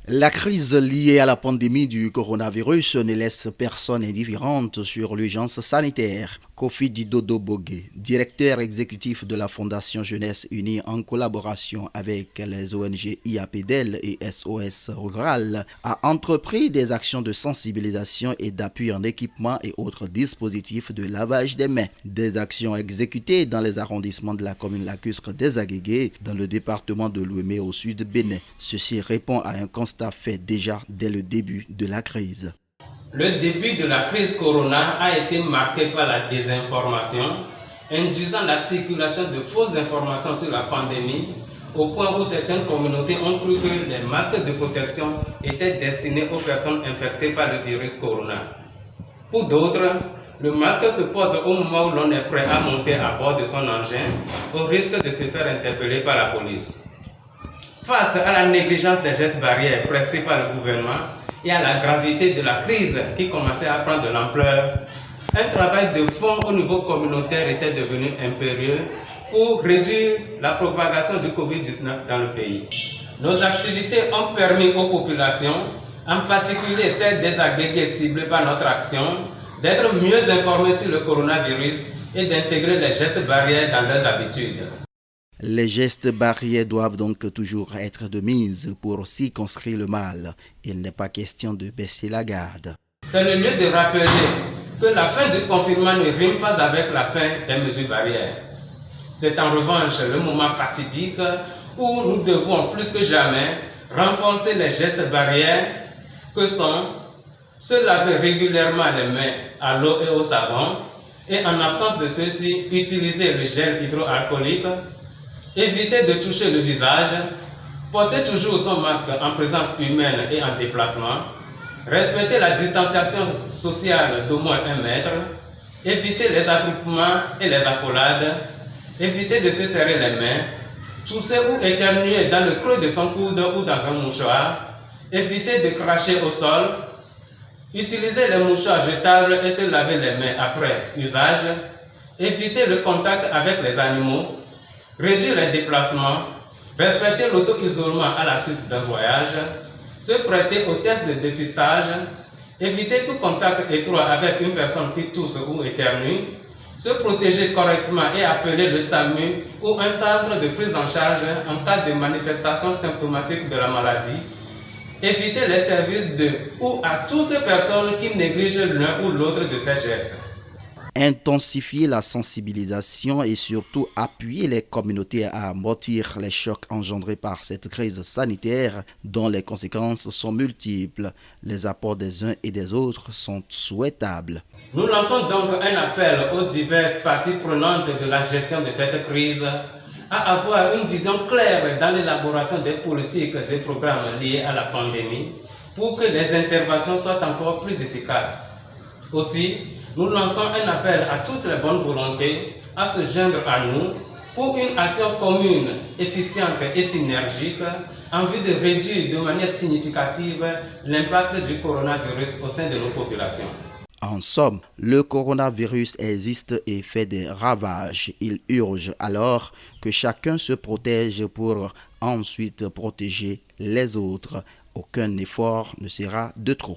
La crise liée à la pandémie du coronavirus ne laisse personne indifférente sur l'urgence sanitaire. Kofi Didodo Bogué, directeur exécutif de la Fondation Jeunesse Unie en collaboration avec les ONG IAPDEL et SOS Rural, a entrepris des actions de sensibilisation et d'appui en équipement et autres dispositifs de lavage des mains. Des actions exécutées dans les arrondissements de la commune lacustre des Agégués, dans le département de l'Ouémé au sud Bénin. Ceci répond à un constat fait déjà dès le début de la crise. Le début de la crise Corona a été marqué par la désinformation, induisant la circulation de fausses informations sur la pandémie, au point où certaines communautés ont cru que les masques de protection étaient destinés aux personnes infectées par le virus Corona. Pour d'autres, le masque se porte au moment où l'on est prêt à monter à bord de son engin, au risque de se faire interpeller par la police. Face à la négligence des gestes barrières prescrits par le gouvernement et à la gravité de la crise qui commençait à prendre de l'ampleur, un travail de fond au niveau communautaire était devenu impérieux pour réduire la propagation du Covid-19 dans le pays. Nos activités ont permis aux populations, en particulier celles des agrégés ciblés par notre action, d'être mieux informées sur le coronavirus et d'intégrer les gestes barrières dans leurs habitudes. Les gestes barrières doivent donc toujours être de mise pour circonscrire le mal. Il n'est pas question de baisser la garde. C'est le lieu de rappeler que la fin du confinement ne rime pas avec la fin des mesures barrières. C'est en revanche le moment fatidique où nous devons plus que jamais renforcer les gestes barrières que sont se laver régulièrement les mains à l'eau et au savon et en absence de ceux-ci, utiliser le gel hydroalcoolique, éviter de toucher le visage, porter toujours son masque en présence humaine et en déplacement, respecter la distanciation sociale d'au moins 1 mètre, éviter les attroupements et les accolades, éviter de se serrer les mains, tousser ou éternuer dans le creux de son coude ou dans un mouchoir, éviter de cracher au sol, utiliser les mouchoirs jetables et se laver les mains après usage, éviter le contact avec les animaux, réduire les déplacements, respecter l'auto-isolement à la suite d'un voyage, se prêter aux tests de dépistage, éviter tout contact étroit avec une personne qui tousse ou éternue, se protéger correctement et appeler le SAMU ou un centre de prise en charge en cas de manifestation symptomatique de la maladie, éviter les services de ou à toute personne qui néglige l'un ou l'autre de ces gestes. Intensifier la sensibilisation et surtout appuyer les communautés à amortir les chocs engendrés par cette crise sanitaire dont les conséquences sont multiples. Les apports des uns et des autres sont souhaitables. Nous lançons donc un appel aux diverses parties prenantes de la gestion de cette crise à avoir une vision claire dans l'élaboration des politiques et programmes liés à la pandémie pour que les interventions soient encore plus efficaces. Aussi, nous lançons un appel à toutes les bonnes volontés à se joindre à nous pour une action commune, efficiente et synergique en vue de réduire de manière significative l'impact du coronavirus au sein de nos populations. En somme, le coronavirus existe et fait des ravages. Il urge alors que chacun se protège pour ensuite protéger les autres. Aucun effort ne sera de trop.